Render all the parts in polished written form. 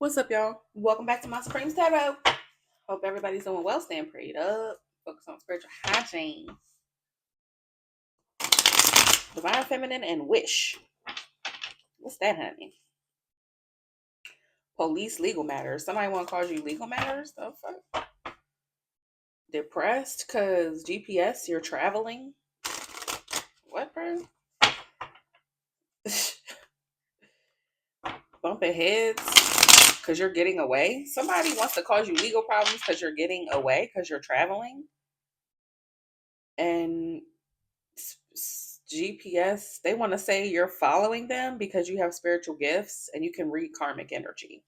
What's up, y'all? Welcome back to my Supreme Tarot. Hope everybody's doing well, staying prayed up, focus on spiritual hygiene, divine feminine, and wish. What's that, honey? Police legal matters. Somebody want to call you legal matters? The fuck? Depressed because GPS, you're traveling? What, bro? Bumping heads because you're getting away? Somebody wants to cause you legal problems because you're getting away, because you're traveling? And GPS, they want to say you're following them because you have spiritual gifts and you can read karmic energy.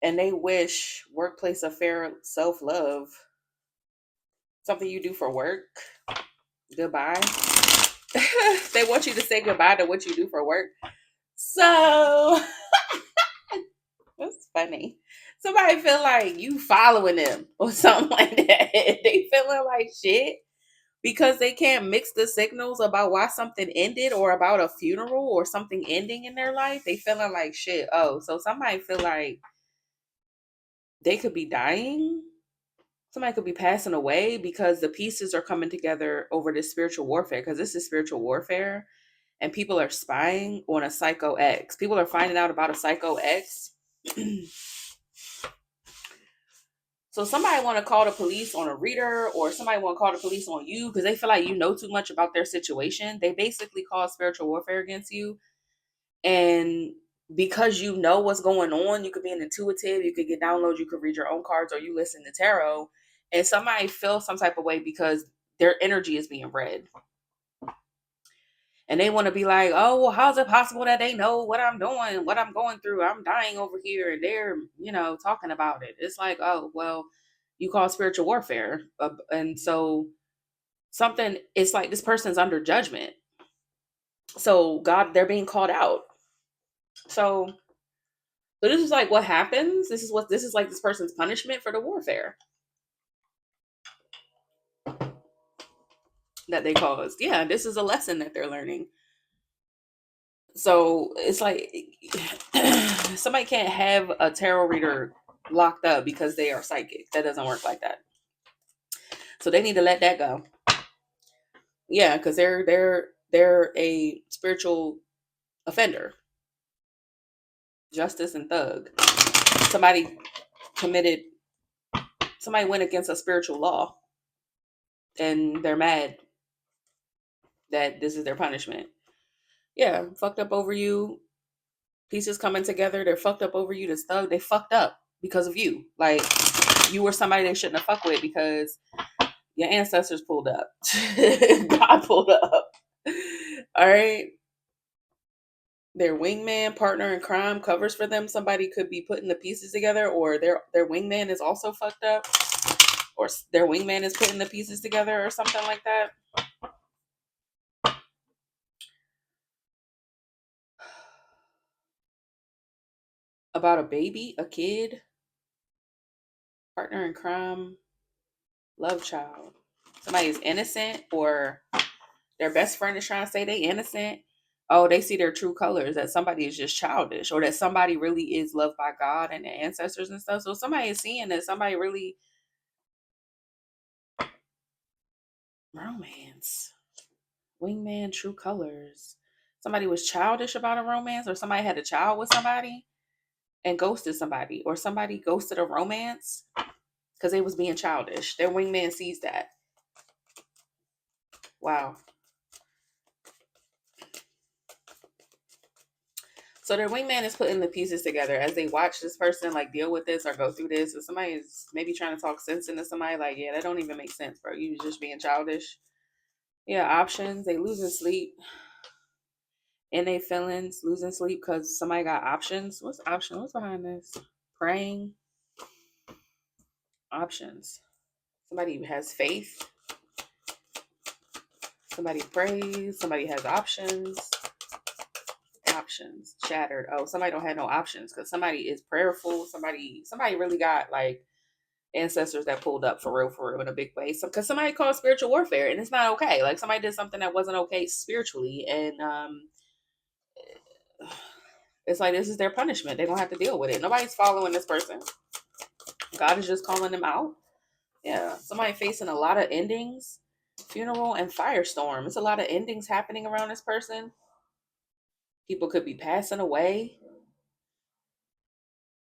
And they wish workplace affair, self love, something you do for work, goodbye. They want you to say goodbye to what you do for work. So that's funny. Somebody feel like you following them or something like that. They feeling like shit because they can't mix the signals about why something ended or about a funeral or something ending in their life. They feeling like shit. Oh, so somebody feel like they could be dying. Somebody could be passing away because the pieces are coming together over this spiritual warfare, because this is spiritual warfare and people are spying on a psycho X. People are finding out about a psycho X. So somebody want to call the police on a reader, or somebody want to call the police on you because they feel like you know too much about their situation. They basically cause spiritual warfare against you. And because you know what's going on, you could be an intuitive, you could get downloads, you could read your own cards, or you listen to tarot. And somebody feels some type of way because their energy is being read. And they want to be like, oh, well, how's it possible that they know what I'm doing, what I'm going through? I'm dying over here. And they're, talking about it. It's like, oh, well, you call spiritual warfare. And so it's like this person's under judgment. So God, they're being called out. So this is like what happens. This is like this person's punishment for the warfare that they caused. Yeah, this is a lesson that they're learning. So it's like somebody can't have a tarot reader locked up because they are psychic. That doesn't work like that. So they need to let that go. Yeah, because they're a spiritual offender, justice and thug. Somebody committed. Somebody went against a spiritual law, and they're mad that this is their punishment. Yeah, fucked up over you. Pieces coming together. They're fucked up over you. This thug. They fucked up because of you. Like you were somebody they shouldn't have fucked with because your ancestors pulled up. God pulled up. All right. Their wingman, partner in crime, covers for them. Somebody could be putting the pieces together, or their wingman is also fucked up, or their wingman is putting the pieces together, or something like that. About a baby, a kid, partner in crime, love child. Somebody is innocent, or their best friend is trying to say they innocent. Oh, they see their true colors, that somebody is just childish, or that somebody really is loved by God and their ancestors and stuff. So somebody is seeing that somebody really romance, wingman, true colors. Somebody was childish about a romance, or somebody had a child with somebody and ghosted somebody, or somebody ghosted a romance because they was being childish. Their wingman sees that. Wow. So their wingman is putting the pieces together as they watch this person like deal with this or go through this. And somebody is maybe trying to talk sense into somebody like, yeah, that don't even make sense, bro. You was just being childish. Yeah, options. They losing sleep and they feelings, losing sleep because somebody got options. What's option? What's behind this? Praying. Options. Somebody has faith. Somebody prays. Somebody has options. Options shattered. Oh, somebody don't have no options because somebody is prayerful. Somebody really got like ancestors that pulled up for real in a big way. So because somebody called spiritual warfare and it's not okay. Like somebody did something that wasn't okay spiritually, and It's like this is their punishment. They don't have to deal with it. Nobody's following this person. God is just calling them out. Yeah. Somebody facing a lot of endings. Funeral and firestorm. It's a lot of endings happening around this person. People could be passing away.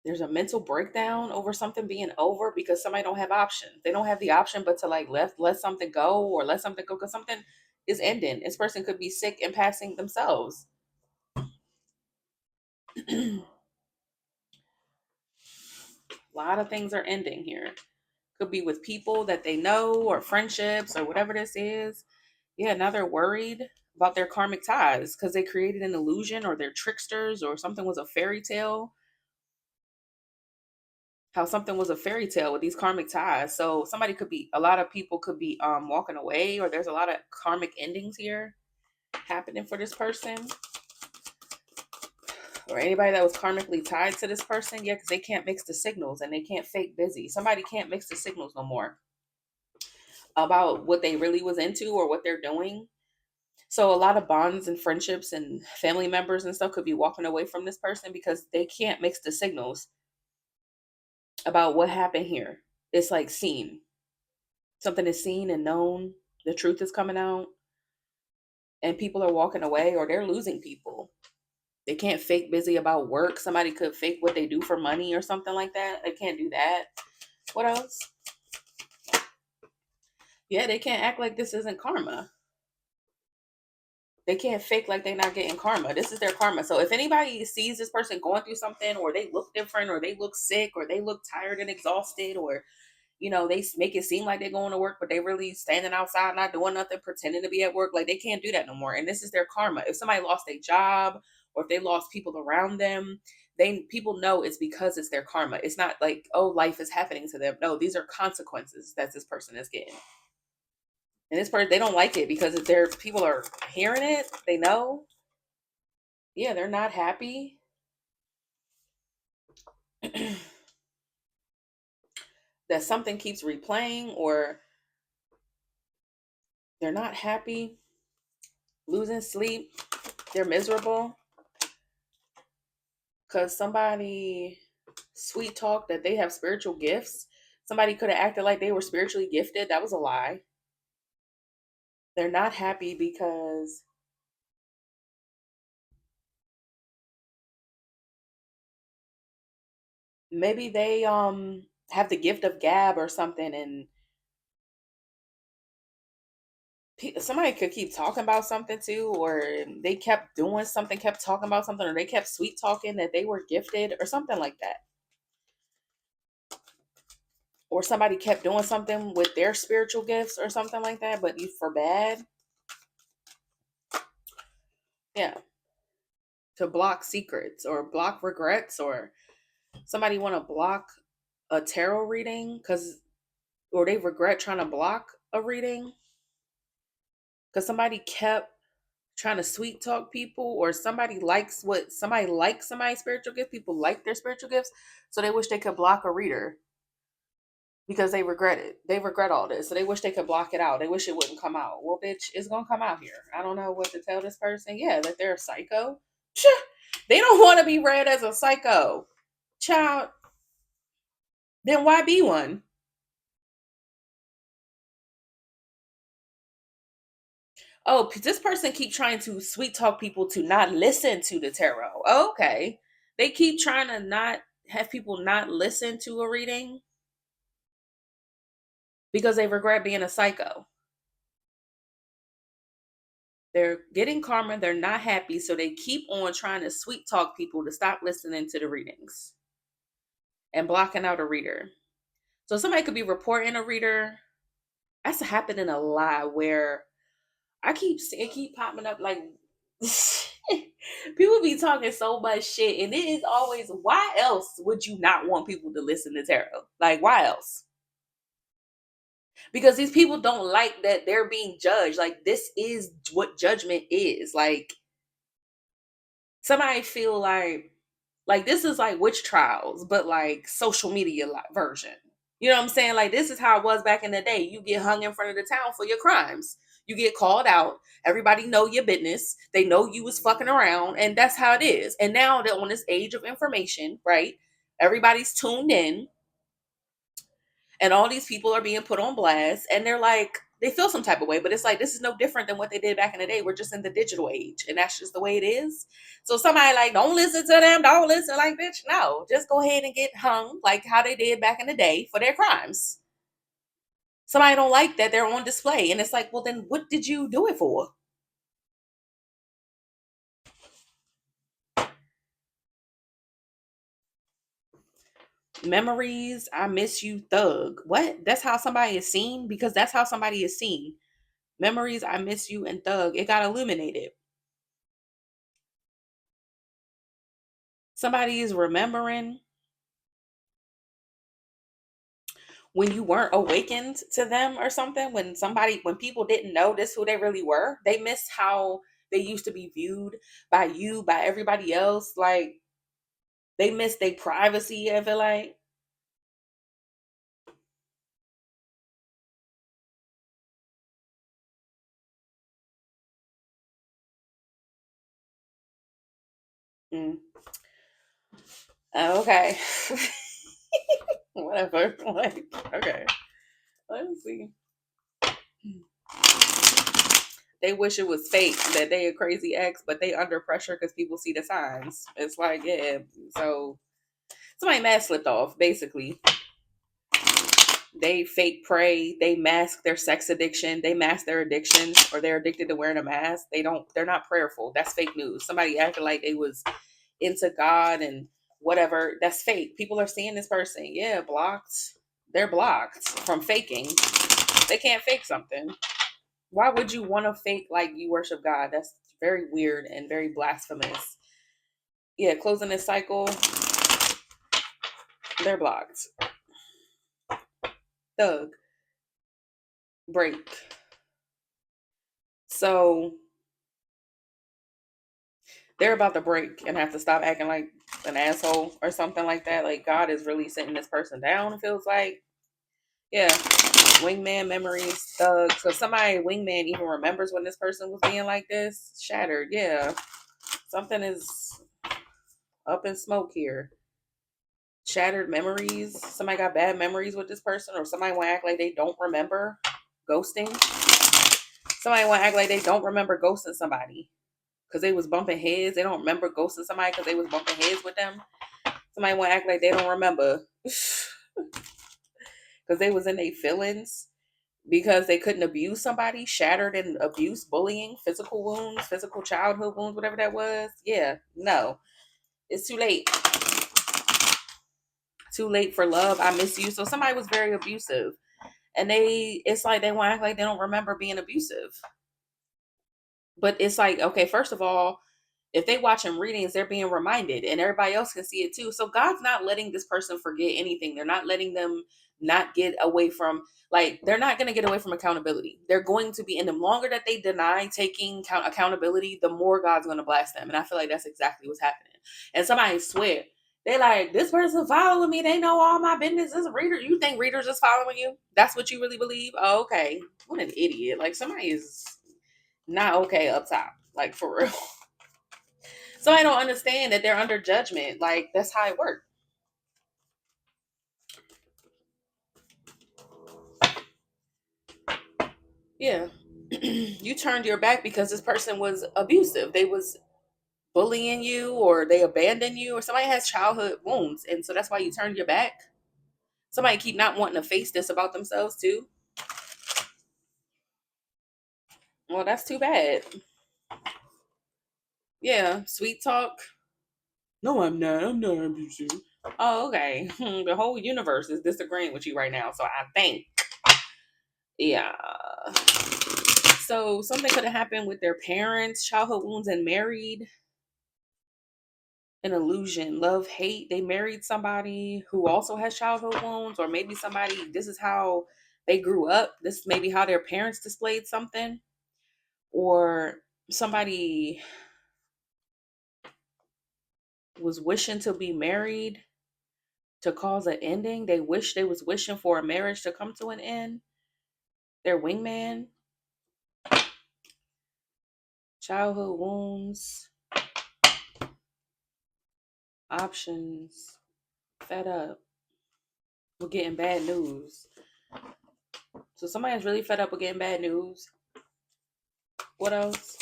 There's a mental breakdown over something being over because somebody don't have options. They don't have the option but to like let something go or let something go because something is ending. This person could be sick and passing themselves. A lot of things are ending here. Could be with people that they know or friendships or whatever this is. Yeah, now they're worried about their karmic ties because they created an illusion or they're tricksters or something was a fairy tale. How something was a fairy tale with these karmic ties. So somebody could be, a lot of people could be walking away, or there's a lot of karmic endings here happening for this person. Or anybody that was karmically tied to this person, yeah, because they can't mix the signals and they can't fake busy. Somebody can't mix the signals no more about what they really was into or what they're doing. So a lot of bonds and friendships and family members and stuff could be walking away from this person because they can't mix the signals about what happened here. It's like seen. Something is seen and known. The truth is coming out and people are walking away or they're losing people. They can't fake busy about work. Somebody could fake what they do for money or something like that. They can't do that. What else? Yeah, they can't act like this isn't karma. They can't fake like they're not getting karma. This is their karma. So if anybody sees this person going through something or they look different or they look sick or they look tired and exhausted or they make it seem like they're going to work, but they really standing outside, not doing nothing, pretending to be at work. Like they can't do that no more. And this is their karma. If somebody lost their job or if they lost people around them, people know it's because it's their karma. It's not like, oh, life is happening to them. No, these are consequences that this person is getting. And this person, they don't like it because if their people are hearing it, they know. Yeah, they're not happy. That something keeps replaying or they're not happy, losing sleep, they're miserable because somebody sweet talk that they have spiritual gifts. Somebody could have acted like they were spiritually gifted. That was a lie. They're not happy because maybe they have the gift of gab or something and somebody could keep talking about something too, or they kept doing something, kept talking about something, or they kept sweet talking that they were gifted or something like that. Or somebody kept doing something with their spiritual gifts or something like that, but you for bad. Yeah. To block secrets or block regrets, or somebody want to block a tarot reading or they regret trying to block a reading because somebody kept trying to sweet talk people, or somebody likes somebody's spiritual gift. People like their spiritual gifts, so they wish they could block a reader because they regret it. They regret all this, so they wish they could block it out. They wish it wouldn't come out. Well, bitch, it's gonna come out here. I don't know what to tell this person. Yeah, that they're a psycho. They don't want to be read as a psycho, child. Then why be one? Oh, this person keep trying to sweet talk people to not listen to the tarot. Okay. They keep trying to not have people not listen to a reading because they regret being a psycho. They're getting karma, they're not happy, so they keep on trying to sweet talk people to stop listening to the readings and blocking out a reader. So somebody could be reporting a reader. That's happening a lot where it keep popping up like people be talking so much shit, and it is always, why else would you not want people to listen to tarot? Like, why else? Because these people don't like that they're being judged. Like, this is what judgment is. Like, somebody feel like this is like witch trials, but like social media version. You know what I'm saying? Like, this is how it was back in the day. You get hung in front of the town for your crimes. You get called out. Everybody know your business. They know you was fucking around, and that's how it is. And now that on this age of information, right? Everybody's tuned in, and all these people are being put on blast, and they're like, they feel some type of way, but it's like this is no different than what they did back in the day. We're just in the digital age, and that's just the way it is. So somebody like, don't listen to them, don't listen, like, bitch, no, just go ahead and get hung like how they did back in the day for their crimes. Somebody don't like that they're on display, and it's like, well, then what did you do it for? Memories, I miss you, thug. What? That's how somebody is seen? Because that's how somebody is seen. Memories, I miss you, and thug. It got illuminated. Somebody is remembering when you weren't awakened to them or something. When people didn't know this who they really were, they missed how they used to be viewed by you, by everybody else. Like, they missed their privacy, I feel like. Mm. Okay. Whatever. Like, okay. Let's see. They wish it was fake that they a crazy ex, but they under pressure because people see the signs. It's like, yeah. So somebody mask slipped off, basically. They fake pray, they mask their sex addiction, they mask their addiction, or they're addicted to wearing a mask. They're not prayerful. That's fake news. Somebody acting like they was into God and whatever. That's fake. People are seeing this person. Yeah, blocked. They're blocked from faking. They can't fake something. Why would you want to fake like you worship God? That's very weird and very blasphemous. Yeah, closing this cycle, they're blocked. Thug, break. So they're about to break and have to stop acting like an asshole or something like that. Like, God is really sitting this person down, it feels like. Yeah. Wingman memories, thug. So somebody wingman even remembers when this person was being like this. Shattered. Yeah. Something is up in smoke here. Shattered memories. Somebody got bad memories with this person, or somebody want to act like they don't remember ghosting. Somebody want to act like they don't remember ghosting somebody because they was bumping heads. They don't remember ghosting somebody because they was bumping heads with them. Somebody want to act like they don't remember because they was in their feelings because they couldn't abuse somebody. Shattered in abuse, bullying, physical wounds, physical childhood wounds, whatever that was. Yeah, no, it's too late. Too late for love. I miss you. So somebody was very abusive, and it's like they want to act like they don't remember being abusive. But it's like, okay, first of all, if they watching readings, they're being reminded, and everybody else can see it too. So God's not letting this person forget anything. They're not letting them not get away from, like, they're not going to get away from accountability. They're going to be, and the longer that they deny taking accountability, the more God's going to blast them. And I feel like that's exactly what's happening. And somebody swear, they like, this person following me. They know all my business. This reader, you think readers just following you? That's what you really believe? Oh, okay. What an idiot. Like, somebody is not okay up top. Like, for real. So I don't understand that they're under judgment. Like, that's how it works. Yeah. You turned your back because this person was abusive. They was bullying you, or they abandoned you, or somebody has childhood wounds. And so that's why you turned your back. Somebody keep not wanting to face this about themselves too. Well, that's too bad. Yeah. Sweet talk. No, I'm not. I'm not abusive. Oh, okay. The whole universe is disagreeing with you right now. So I think, yeah. So something could have happened with their parents, childhood wounds, and married. An illusion, love, hate. They married somebody who also has childhood wounds, or maybe somebody, this is how they grew up. This is maybe how their parents displayed something, or somebody was wishing to be married to cause an ending. They was wishing for a marriage to come to an end. Their wingman. Childhood wounds, options, fed up with getting bad news. So somebody's really fed up with getting bad news. What else?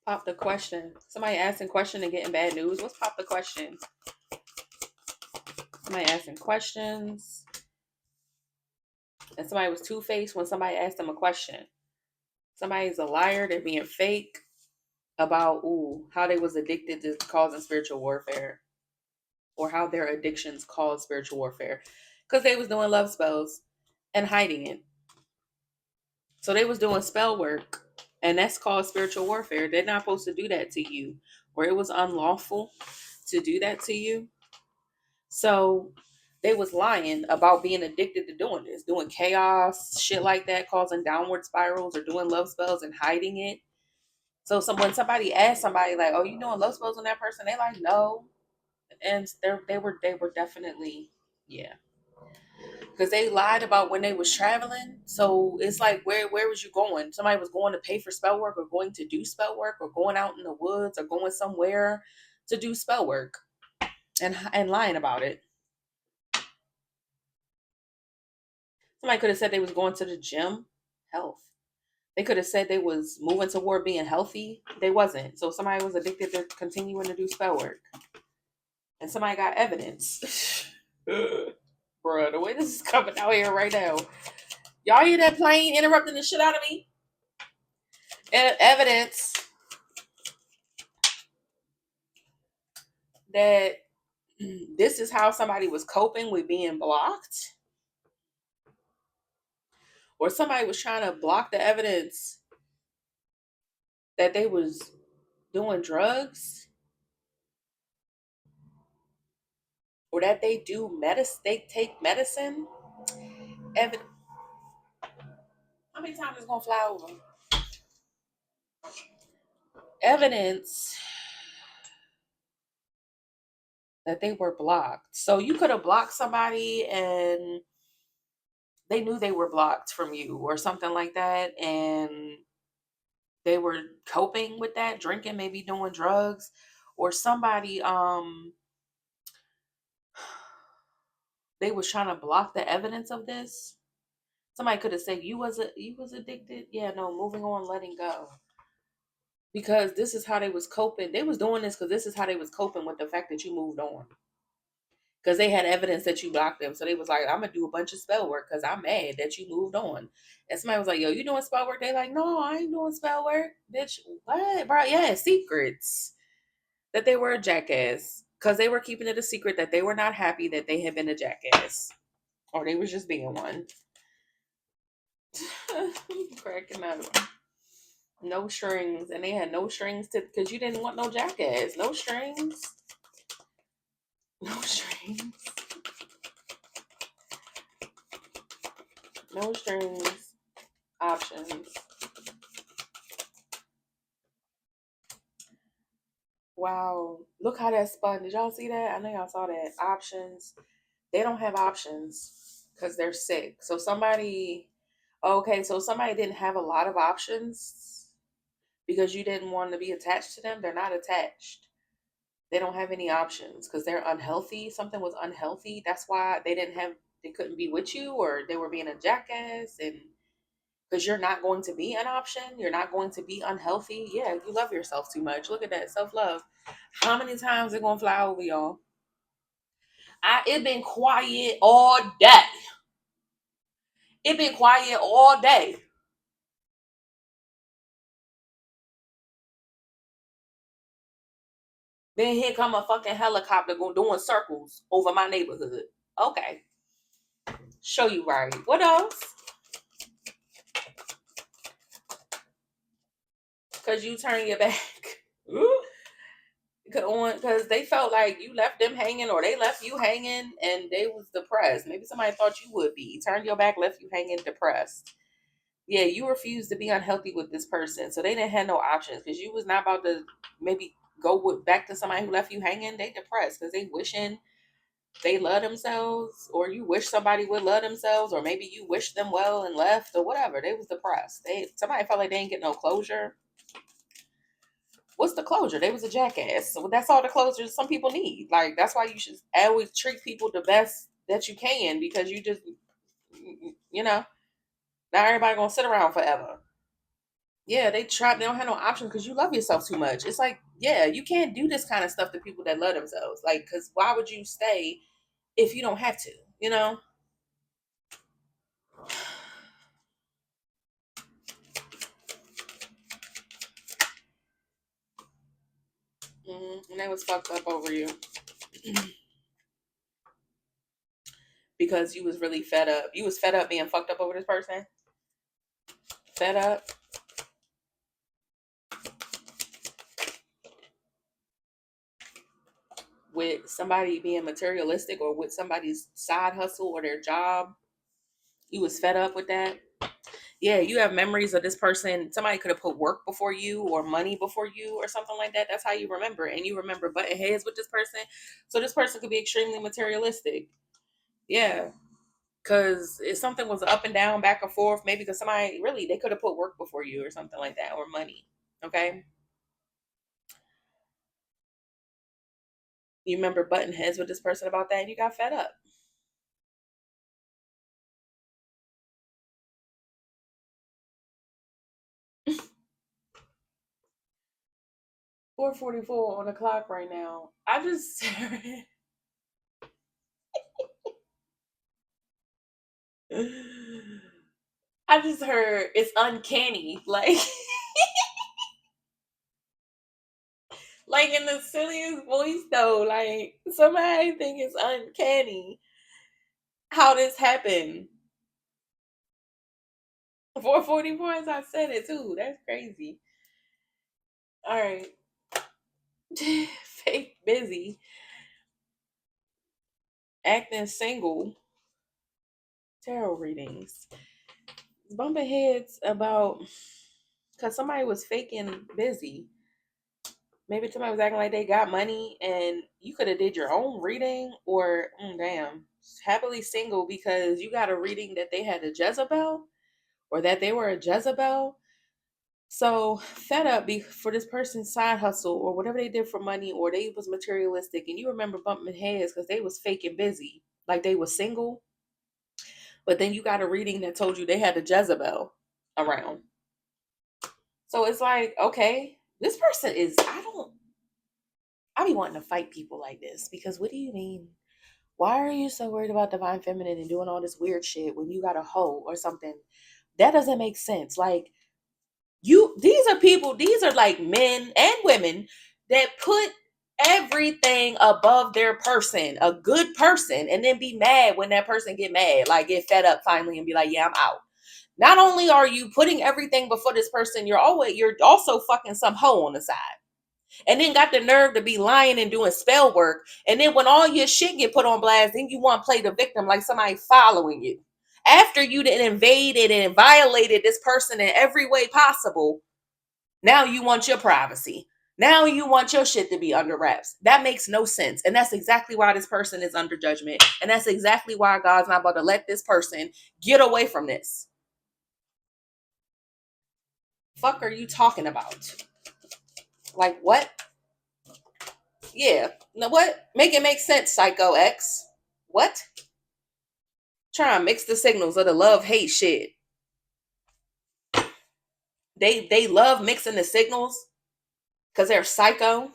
Pop the question. Somebody asking question and getting bad news. What's pop the question? Somebody asking questions. And somebody was two-faced when somebody asked them a question. Somebody's a liar. They're being fake about how they was addicted to causing spiritual warfare. Or how their addictions cause spiritual warfare. Because they was doing love spells and hiding it. So they was doing spell work. And that's called spiritual warfare. They're not supposed to do that to you. Or it was unlawful to do that to you. So they was lying about being addicted to doing this, doing chaos, shit like that, causing downward spirals or doing love spells and hiding it. So when somebody asked somebody like, "Oh, you doing love spells on that person?" They like, "No," and they were definitely, yeah, because they lied about when they was traveling. So it's like, where was you going? Somebody was going to pay for spell work or going to do spell work or going out in the woods or going somewhere to do spell work and lying about it. Somebody could have said they was going to the gym, health. They could have said they was moving toward being healthy. They wasn't. So somebody was addicted to continuing to do spell work. And somebody got evidence. Bruh, the way this is coming out here right now. Y'all hear that plane interrupting the shit out of me? And evidence that this is how somebody was coping with being blocked. Or somebody was trying to block the evidence that they was doing drugs. Or that they do medicine, they take medicine. How many times is gonna fly over? Evidence that they were blocked. So you could have blocked somebody and they knew they were blocked from you or something like that, and they were coping with that, drinking, maybe doing drugs, or somebody they was trying to block the evidence of this. Somebody could have said you was addicted. Yeah, no, moving on, letting go. Because this is how they was coping. They was doing this because this is how they was coping with the fact that you moved on. Because they had evidence that you blocked them. So they was like, I'm going to do a bunch of spell work because I'm mad that you moved on. And somebody was like, yo, you doing spell work? They like, no, I ain't doing spell work. Bitch, what? Bro, yeah, secrets. That they were a jackass. Because they were keeping it a secret that they were not happy that they had been a jackass. Or they was just being one. Cracking up. No strings. And they had no strings to, because you didn't want no jackass. No strings. No strings. No strings. Options. Wow. Look how that spun. Did y'all see that? I know y'all saw that. Options. They don't have options because they're sick. So somebody didn't have a lot of options because you didn't want to be attached to them. They're not attached. They don't have any options because they're unhealthy. Something was unhealthy. That's why they couldn't be with you, or they were being a jackass. And because you're not going to be an option, you're not going to be unhealthy. Yeah, you love yourself too much. Look at that, self-love. How many times it gonna fly over y'all? It been quiet all day. It been quiet all day. Then here come a fucking helicopter doing circles over my neighborhood. Okay, show you right. What else? Cause you turn your back. Because they felt like you left them hanging, or they left you hanging, and they was depressed. Maybe somebody thought you would be. Turned your back, left you hanging, depressed. Yeah, you refused to be unhealthy with this person, so they didn't have no options because you was not about to maybe go back to somebody who left you hanging. They depressed because they wishing they love themselves, or you wish somebody would love themselves, or maybe you wish them well and left, or whatever. They was depressed. Somebody felt like they didn't get no closure. What's the closure? They was a jackass. So that's all the closure some people need. Like, that's why you should always treat people the best that you can, because you just, you know, not everybody gonna sit around forever. Yeah, they don't have no option because you love yourself too much. It's like, yeah, you can't do this kind of stuff to people that love themselves. Like, because why would you stay if you don't have to, you know? And they was fucked up over you because you was really fed up. You was fed up being fucked up over this person. Fed up. With somebody being materialistic, or with somebody's side hustle or their job. You was fed up with that. Yeah, you have memories of this person. Somebody could have put work before you or money before you or something like that. That's how you remember. And you remember butting heads with this person. So this person could be extremely materialistic. Yeah. Because if something was up and down, back and forth, maybe because somebody really, they could have put work before you or something like that, or money. Okay. You remember butting heads with this person about that and you got fed up. 4:44 on the clock right now. I just heard it's uncanny. Like in the silliest voice though. Like, somebody think it's uncanny how this happened. 4:44 as I said it too. That's crazy. All right. Fake busy. Acting single. Tarot readings. Bumping heads about because somebody was faking busy. Maybe somebody was acting like they got money and you could have did your own reading, or damn, happily single because you got a reading that they had a Jezebel, or that they were a Jezebel. So fed up for this person's side hustle or whatever they did for money, or they was materialistic, and you remember bumping heads because they was faking busy, like they was single. But then you got a reading that told you they had a Jezebel around. So it's like, okay, this person is, I be wanting to fight people like this because what do you mean? Why are you so worried about divine feminine and doing all this weird shit when you got a hoe or something? That doesn't make sense. Like, these are people, these are like men and women that put everything above their person, a good person, and then be mad when that person get mad, like get fed up finally and be like, yeah, I'm out. Not only are you putting everything before this person, you're also fucking some hoe on the side. And then got the nerve to be lying and doing spell work. And then when all your shit get put on blast, then you want to play the victim like somebody following you. After you done invaded and violated this person in every way possible, now you want your privacy. Now you want your shit to be under wraps. That makes no sense. And that's exactly why this person is under judgment. And that's exactly why God's not about to let this person get away from this. Fuck are you talking about? Like, what? Yeah. Now what? Make it make sense, Psycho X. What? Try and mix the signals of the love hate shit. They love mixing the signals because they're psycho.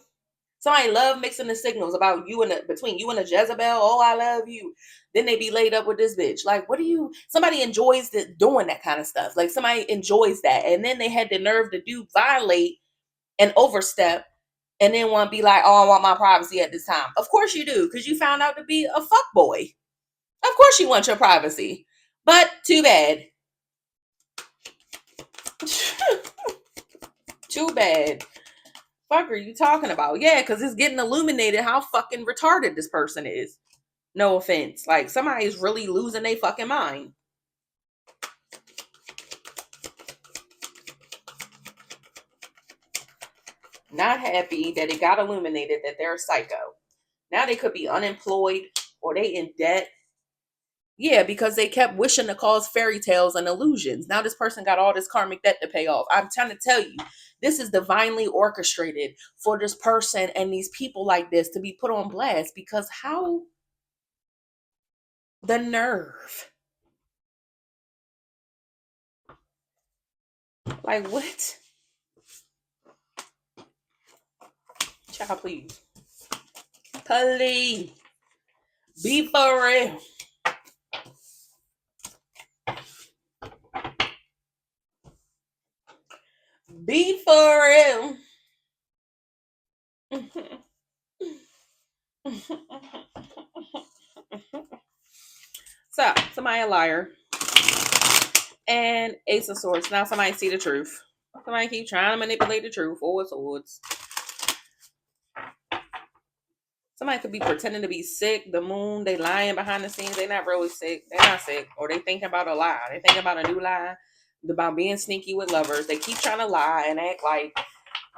Somebody love mixing the signals about you and between you and a Jezebel. Oh, I love you. Then they be laid up with this bitch. Like, what do you? Somebody enjoys doing that kind of stuff. Like, somebody enjoys that, and then they had the nerve to violate and overstep, and then want to be like, oh, I want my privacy at this time. Of course you do, because you found out to be a fuck boy. Of course you want your privacy, but too bad. Too bad. Fuck are you talking about? Yeah, because it's getting illuminated how fucking retarded this person is. No offense. Like, somebody's really losing their fucking mind. Not happy that it got illuminated that they're a psycho. Now they could be unemployed. or they in debt. Yeah, because they kept wishing to cause fairy tales and illusions. Now this person got all this karmic debt to pay off. I'm trying to tell you, this is divinely orchestrated for this person and these people like this to be put on blast, because how, the nerve. Like what? Child, please. Please. Be for real. Be for real. So, somebody a liar. And Ace of Swords. Now somebody see the truth. Somebody keep trying to manipulate the truth. Four of Swords. Somebody could be pretending to be sick. The moon, they lying behind the scenes. They not really sick. They're not sick. Or they thinking about a lie. They thinking about a new lie. About being sneaky with lovers. They keep trying to lie and act like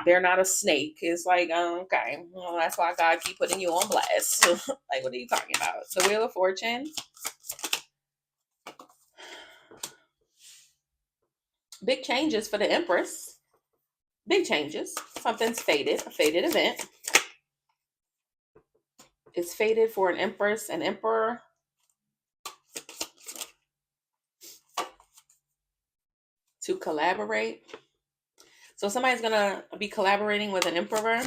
they're not a snake. It's like, okay. Well, that's why God keep putting you on blast. Like, what are you talking about? The Wheel of Fortune. Big changes for the Empress. Big changes. Something's fated. A fated event. It's fated for an Empress, an Emperor. To collaborate. So somebody's going to be collaborating with an Emperor.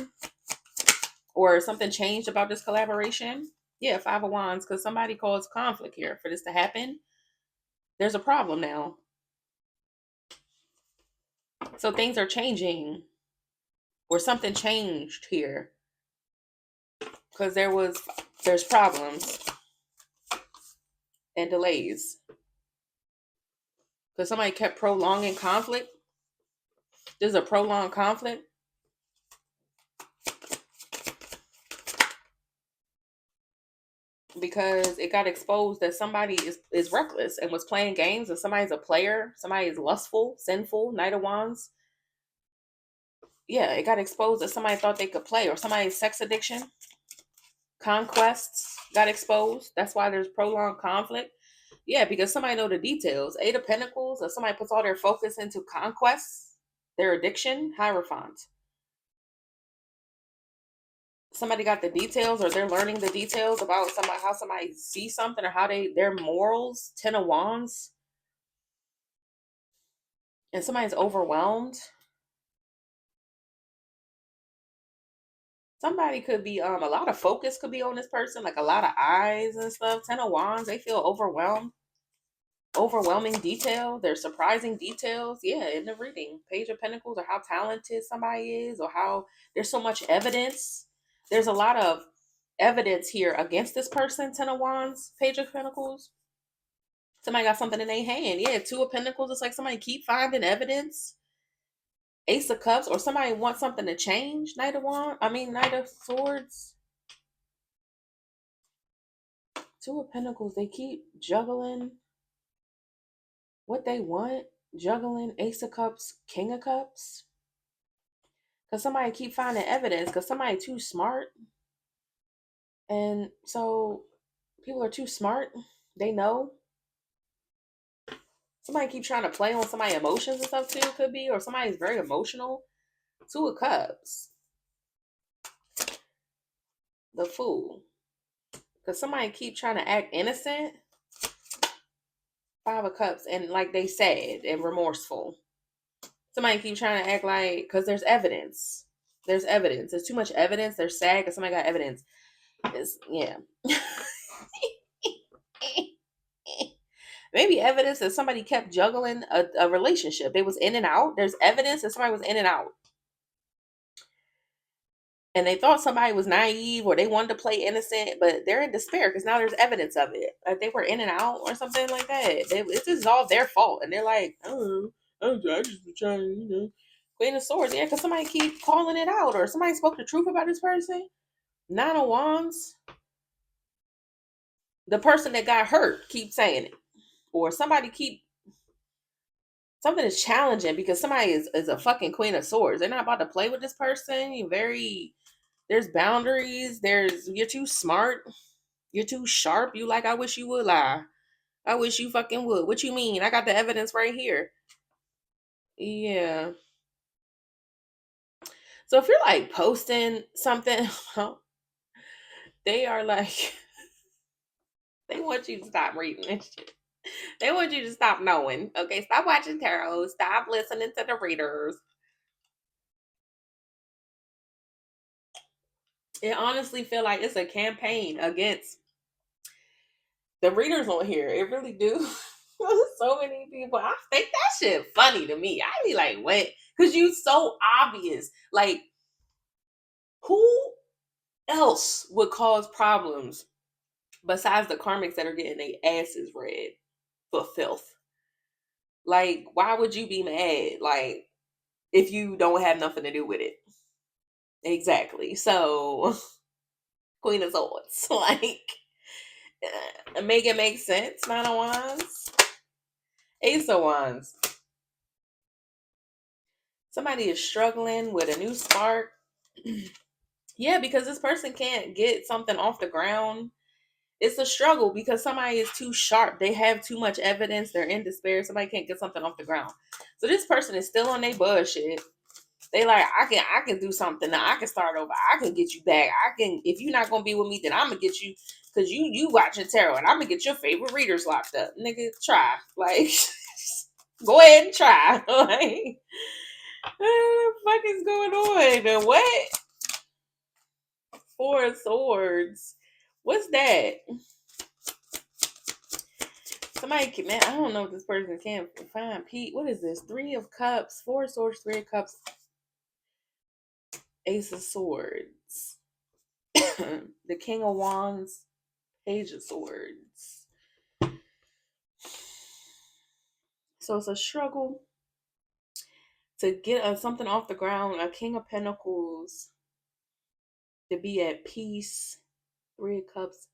Or something changed about this collaboration. Yeah, Five of Wands. Because somebody caused conflict here for this to happen. There's a problem now. So things are changing. Or something changed here. Because there's problems. And delays. Because somebody kept prolonging conflict. There's a prolonged conflict. Because it got exposed that somebody is reckless and was playing games, and somebody's a player, somebody is lustful, sinful, Knight of Wands. Yeah, it got exposed that somebody thought they could play, or somebody's sex addiction, conquests got exposed. That's why there's prolonged conflict. Yeah, because somebody know the details. Eight of Pentacles, or somebody puts all their focus into conquests, their addiction, Hierophant. Somebody got the details, or they're learning the details about somebody, how somebody sees something, or how their morals. Ten of Wands. And somebody's overwhelmed. Somebody could be a lot of focus could be on this person, like a lot of eyes and stuff. Ten of Wands, they feel overwhelmed. Overwhelming detail. There's surprising details. Yeah, in the reading. Page of Pentacles, or how talented somebody is, or how there's so much evidence. There's a lot of evidence here against this person. Ten of Wands, Page of Pentacles. Somebody got something in their hand. Yeah, Two of Pentacles. It's like somebody keep finding evidence. Ace of Cups, or somebody wants something to change. Knight of Swords. Two of Pentacles. They keep juggling what they want. Juggling Ace of Cups, King of Cups. Because somebody keep finding evidence. Because somebody too smart. And so people are too smart. They know. Somebody keep trying to play on somebody's emotions and stuff too, could be. Or somebody's very emotional. Two of Cups. The Fool. Because somebody keep trying to act innocent. Five of Cups. And like they sad and remorseful. Somebody keep trying to act like, because there's evidence. There's evidence. There's too much evidence. They're sad because somebody got evidence. Yeah. Maybe evidence that somebody kept juggling a relationship. They was in and out. There's evidence that somebody was in and out. And they thought somebody was naive, or they wanted to play innocent, but they're in despair because now there's evidence of it. Like they were in and out or something like that. This is all their fault. And they're like, oh, I just was trying, Queen of Swords. Yeah, because somebody keep calling it out, or somebody spoke the truth about this person. Nine of Wands. The person that got hurt keep saying it. Or somebody something is challenging because somebody is a fucking Queen of Swords. They're not about to play with this person. There's boundaries. You're too smart. You're too sharp. You like, I wish you would lie. I wish you fucking would. What you mean? I got the evidence right here. Yeah. So if you're like posting something, they are like, they want you to stop reading this shit. They want you to stop knowing. Okay, stop watching tarot. Stop listening to the readers. It honestly feel like it's a campaign against the readers on here. It really do. So many people. I think that shit funny to me. I be like, what? Because you so obvious. Like, who else would cause problems besides the karmics that are getting their asses read for filth? Like, why would you be mad? Like, if you don't have nothing to do with it. Exactly. So, Queen of Swords. Like, make it make sense. Nine of Wands. Ace of Wands. Somebody is struggling with a new spark. Yeah, because this person can't get something off the ground. It's a struggle because somebody is too sharp. They have too much evidence. They're in despair. Somebody can't get something off the ground. So this person is still on their bullshit. They like, I can do something now. I can start over. I can get you back. I can, if you're not gonna be with me, then I'm gonna get you, because you watching tarot and I'm gonna get your favorite readers locked up. Nigga, try. Like, go ahead and try. Like, what the fuck is going on? What? Four of Swords. What's that? Somebody can, man, I don't know if this person can find Pete. What is this? Three of Cups, Four of Swords, Three of Cups, Ace of Swords, the King of Wands, Page of Swords. So it's a struggle to get something off the ground. A King of Pentacles, to be at peace. Three of Cups,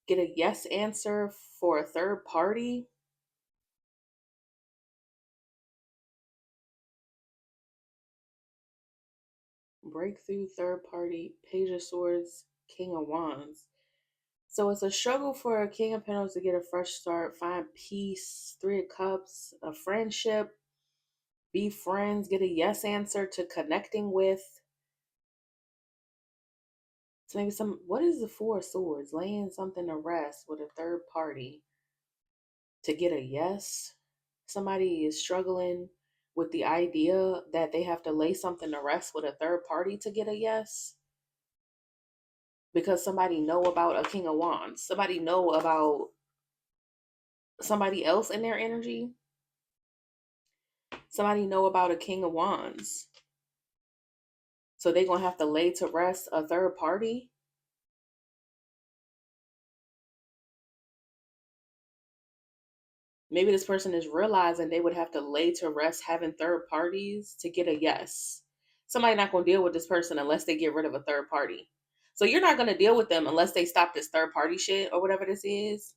get a yes answer for a third party. Breakthrough, third party, Page of Swords, King of Wands. So it's a struggle for a King of Pentacles to get a fresh start, find peace, Three of Cups, a friendship, be friends, get a yes answer to connecting with. So maybe what is the Four of Swords? Laying something to rest with a third party to get a yes. Somebody is struggling with the idea that they have to lay something to rest with a third party to get a yes. Because somebody know about a King of Wands. Somebody know about somebody else in their energy. Somebody know about a King of Wands. So they're going to have to lay to rest a third party. Maybe this person is realizing they would have to lay to rest having third parties to get a yes. Somebody not going to deal with this person unless they get rid of a third party. So you're not going to deal with them unless they stop this third party shit or whatever this is.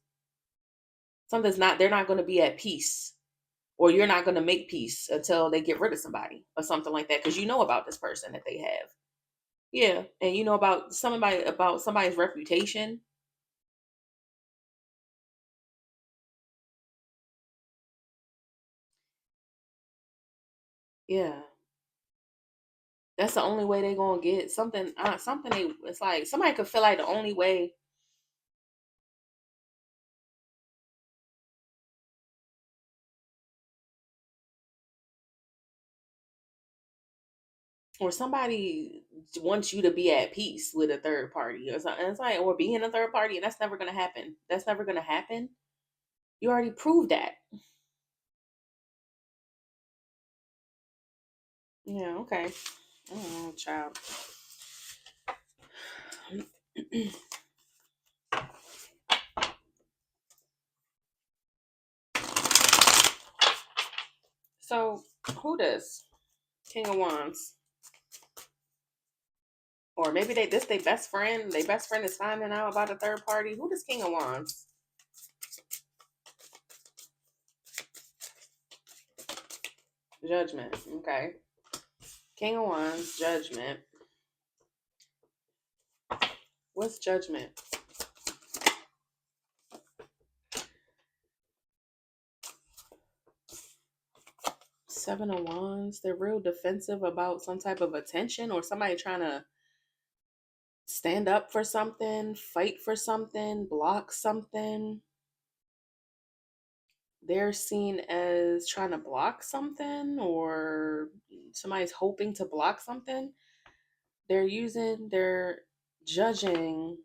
They're not going to be at peace. Or you're not going to make peace until they get rid of somebody or something like that. Because you know about this person that they have. Yeah. And you know about somebody's reputation. Yeah. That's the only way they're gonna get something. It's like somebody could feel like the only way, or somebody wants you to be at peace with a third party or something. It's like, or being a third party, and that's never gonna happen. That's never gonna happen. You already proved that. Yeah. Okay. Oh, child. So who does King of Wands? Or maybe this their best friend. Their best friend is finding out about a third party. Who does King of Wands? Judgment. Okay. King of Wands, Judgment. What's Judgment? Seven of Wands. They're real defensive about some type of attention or somebody trying to stand up for something, fight for something, block something. They're seen as trying to block something or somebody's hoping to block something. They're judging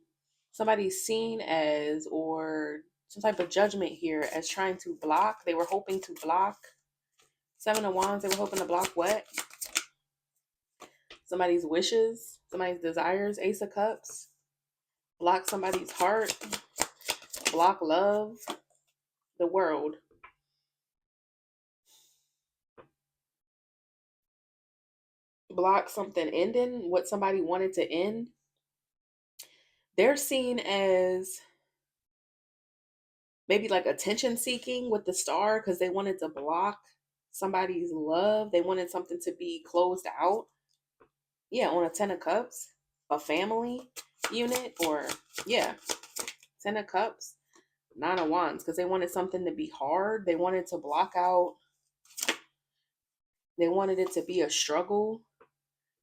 somebody's seen as or some type of judgment here as trying to block. They were hoping to block. Seven of Wands, they were hoping to block what? Somebody's wishes, somebody's desires. Ace of Cups, block somebody's heart, block love, the world. Block something ending, what somebody wanted to end. They're seen as maybe like attention seeking with the star because they wanted to block somebody's love. They wanted something to be closed out. Yeah, on a 10 of Cups, a family unit, or yeah, 10 of Cups, 9 of Wands, because they wanted something to be hard. They wanted to block out, they wanted it to be a struggle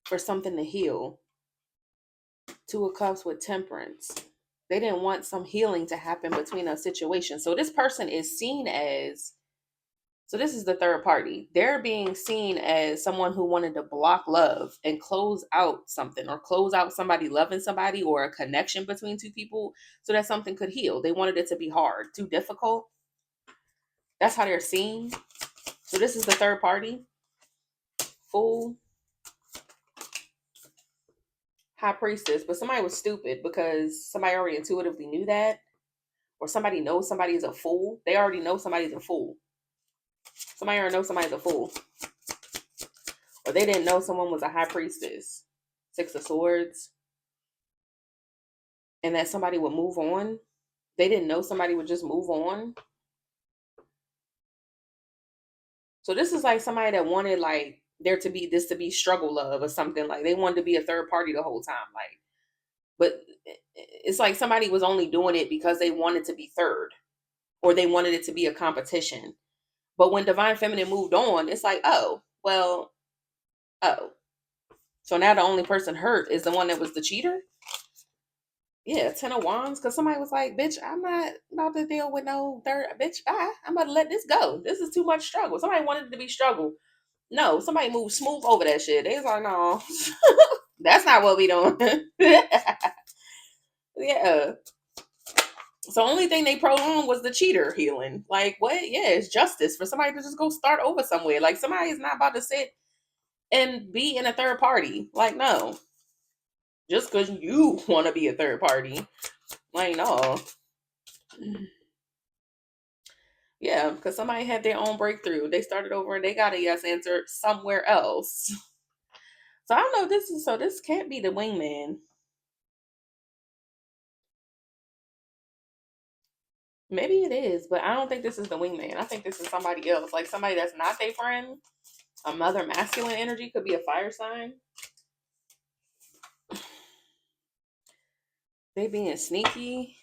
for something to heal. 2 of Cups with Temperance. They didn't want some healing to happen between a situation. So this person is seen as, so this is the third party. They're being seen as someone who wanted to block love and close out something or close out somebody loving somebody or a connection between two people so that something could heal. They wanted it to be hard, too difficult. That's how they're seen. So this is the third party. Fool. High Priestess. But somebody was stupid because somebody already intuitively knew that. Or somebody knows somebody is a fool. They already know somebody's a fool. Somebody already knows somebody's a fool. Or they didn't know someone was a high priestess. 6 of Swords. And that somebody would move on. They didn't know somebody would just move on. So this is like somebody that wanted like there to be this to be struggle love or something. Like they wanted to be a third party the whole time. Like, but it's like somebody was only doing it because they wanted to be third or they wanted it to be a competition. But when Divine Feminine moved on, it's like, oh, well, oh. So now the only person hurt is the one that was the cheater? Yeah, 10 of Wands. Because somebody was like, bitch, I'm not about to deal with no third. Bitch, bye. I'm about to let this go. This is too much struggle. Somebody wanted it to be struggle. No, somebody moved smooth over that shit. They was like, no, that's not what we doing. Yeah. So only thing they prolonged was the cheater healing. Like, what? Yeah, it's justice for somebody to just go start over somewhere. Like, somebody is not about to sit and be in a third party. Like, no. Just because you want to be a third party. Like, no. Yeah, because somebody had their own breakthrough. They started over and they got a yes answer somewhere else. So I don't know. This can't be the wingman. Maybe it is, but I don't think this is the wingman. I think this is somebody else, like somebody that's not their friend. A mother masculine energy could be a fire sign. They being sneaky.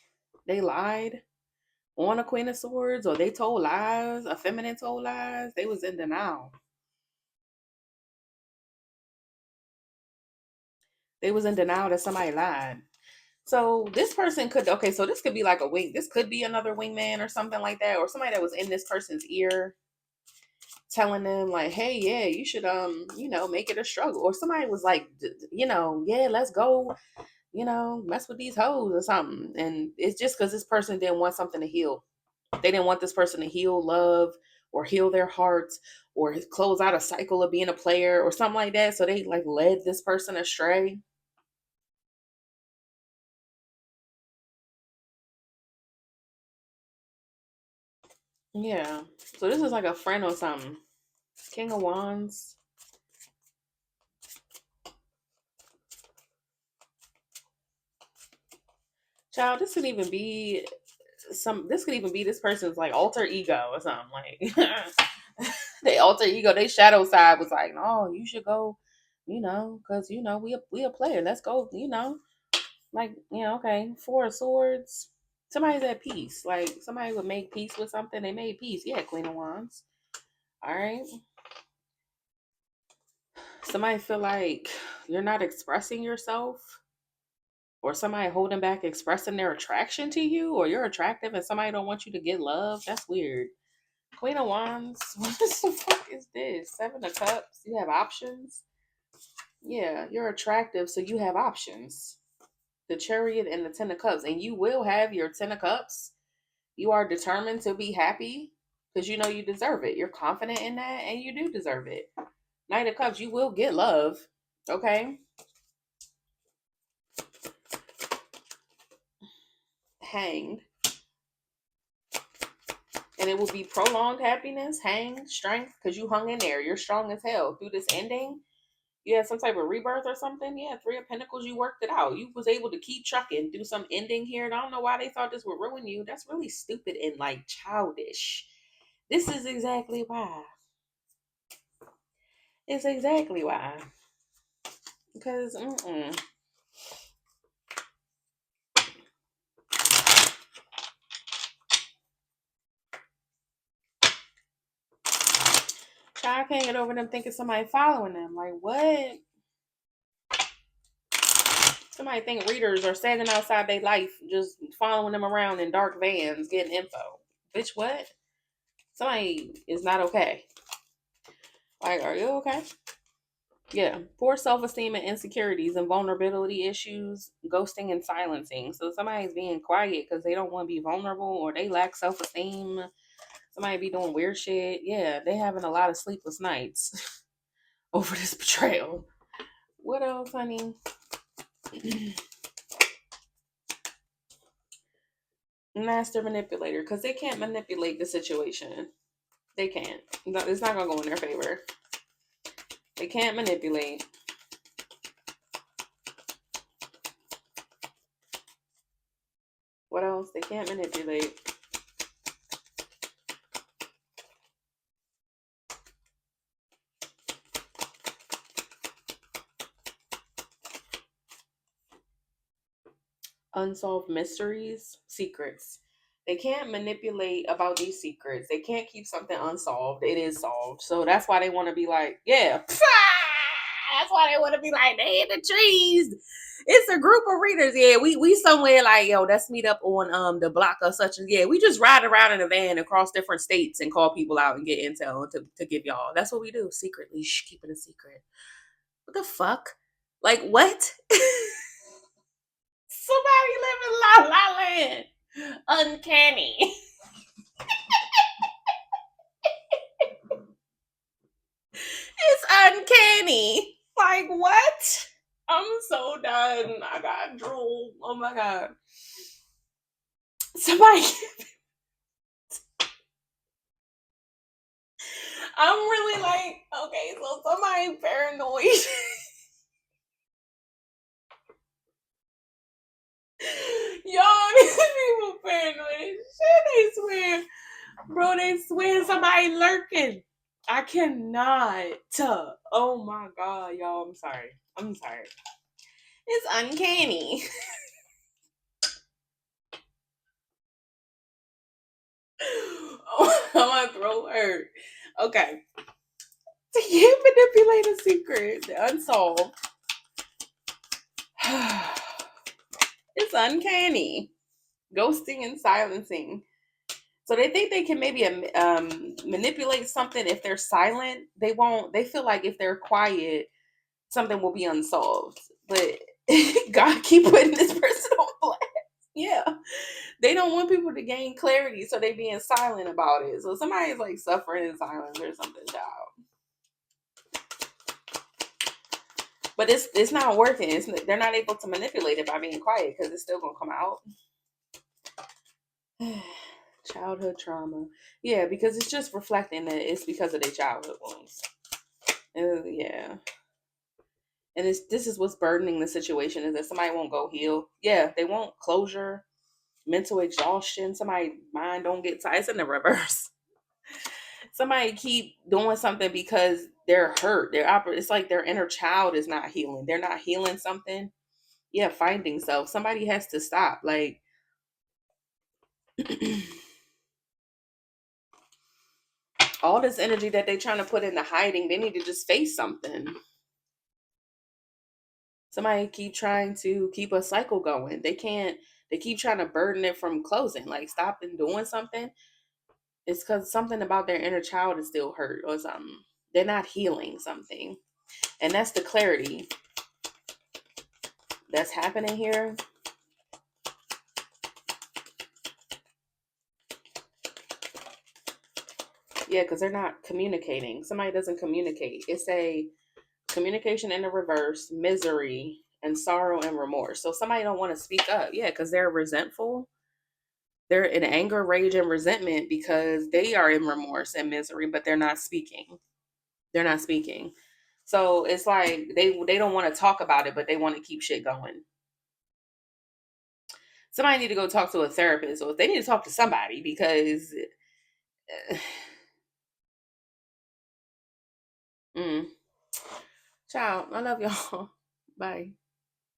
They lied on a Queen of Swords, or they told lies. A feminine told lies. They was in denial. They was in denial that somebody lied. So this person could, okay, so this could be like a wing. This could be another wingman or something like that, or somebody that was in this person's ear telling them like, hey, yeah, you should make it a struggle. Or somebody was like, yeah, let's go, mess with these hoes or something. And it's just because this person didn't want something to heal. They didn't want this person to heal love or heal their hearts or close out a cycle of being a player or something like that. So they like led this person astray. Yeah. So this is like a friend or something. King of Wands. Child, this could even be this person's like alter ego or something. Like they alter ego, they shadow side was like, no, you should go, because we a player. Let's go, okay. 4 of Swords. Somebody's at peace. Like somebody would make peace with something. They made peace. Yeah, Queen of Wands. All right. Somebody feel like you're not expressing yourself, or somebody holding back expressing their attraction to you, or you're attractive and somebody don't want you to get love. That's weird. Queen of Wands. What the fuck is this? Seven of Cups. You have options. Yeah, you're attractive, so you have options. The Chariot and the Ten of Cups, and you will have your Ten of Cups. You are determined to be happy because you know you deserve it. You're confident in that, and you do deserve it. Knight of Cups, you will get love. Okay. Hanged. And it will be prolonged happiness, hang, strength, because you hung in there. You're strong as hell through this ending. You had some type of rebirth or something. Yeah, Three of Pentacles, you worked it out. You was able to keep trucking through some ending here. And I don't know why they thought this would ruin you. That's really stupid and like childish. This is exactly why. It's exactly why. Because, I can't get over them thinking somebody following them. Like, what? Somebody think readers are standing outside their life, just following them around in dark vans, getting info. Bitch, what? Somebody is not okay. Like, are you okay? Yeah. Poor self-esteem and insecurities and vulnerability issues, ghosting and silencing. So somebody's being quiet because they don't want to be vulnerable or they lack self-esteem. Somebody be doing weird shit. Yeah, they having a lot of sleepless nights over this betrayal. What else, honey? Master manipulator, because they can't manipulate the situation. They can't. It's not gonna go in their favor. They can't manipulate. What else? They can't manipulate. Unsolved mysteries, secrets. They can't manipulate about these secrets. They can't keep something unsolved. It is solved. So that's why they want to be like, yeah. That's why they want to be like, they in the trees. It's a group of readers. Yeah, we somewhere like, yo, let's meet up on the block or such. And yeah, we just ride around in a van across different states and call people out and get intel to give y'all. That's what we do secretly. Shh, keep it a secret. What the fuck? Like what? Somebody live in La La Land. Uncanny. It's uncanny. Like what? I'm so done. I got drool. Oh my god. Somebody. I'm really like, okay, so somebody paranoid. Y'all, these people paranoid. Shit, they swear. Bro, they swear somebody lurking. I cannot. Oh my god, y'all. I'm sorry. I'm sorry. It's uncanny. Oh, my throat hurt. Okay. So you manipulate a secret. Unsolved. It's uncanny. Ghosting and silencing. So they think they can maybe manipulate something if they're silent. They won't. They feel like if they're quiet, something will be unsolved. But God keep putting this person on blast. Yeah. They don't want people to gain clarity, so they being silent about it. So somebody's like suffering in silence or something, child. But it's not working. They're not able to manipulate it by being quiet because it's still gonna come out. Childhood trauma. Yeah, because it's just reflecting that it's because of their childhood wounds. Yeah. And this is what's burdening the situation is that somebody won't go heal. Yeah, they won't closure, mental exhaustion. Somebody mind don't get tired. It's in the reverse. Somebody keep doing something because they're hurt. It's like their inner child is not healing. They're not healing something. Yeah, finding self. Somebody has to stop. Like all this energy that they're trying to put into hiding, they need to just face something. Somebody keep trying to keep a cycle going. They can't. They keep trying to burden it from closing. Like stop and doing something. It's because something about their inner child is still hurt or something. They're not healing something, and that's the clarity that's happening here. Yeah, because they're not communicating. Somebody doesn't communicate. It's a communication in the reverse, misery and sorrow and remorse. So somebody don't want to speak up. Yeah, because they're resentful. They're in anger, rage, and resentment because they are in remorse and misery, but they're not speaking. They're not speaking. So it's like they don't want to talk about it, but they want to keep shit going. Somebody need to go talk to a therapist, or they need to talk to somebody because, mm, child, I love y'all. Bye.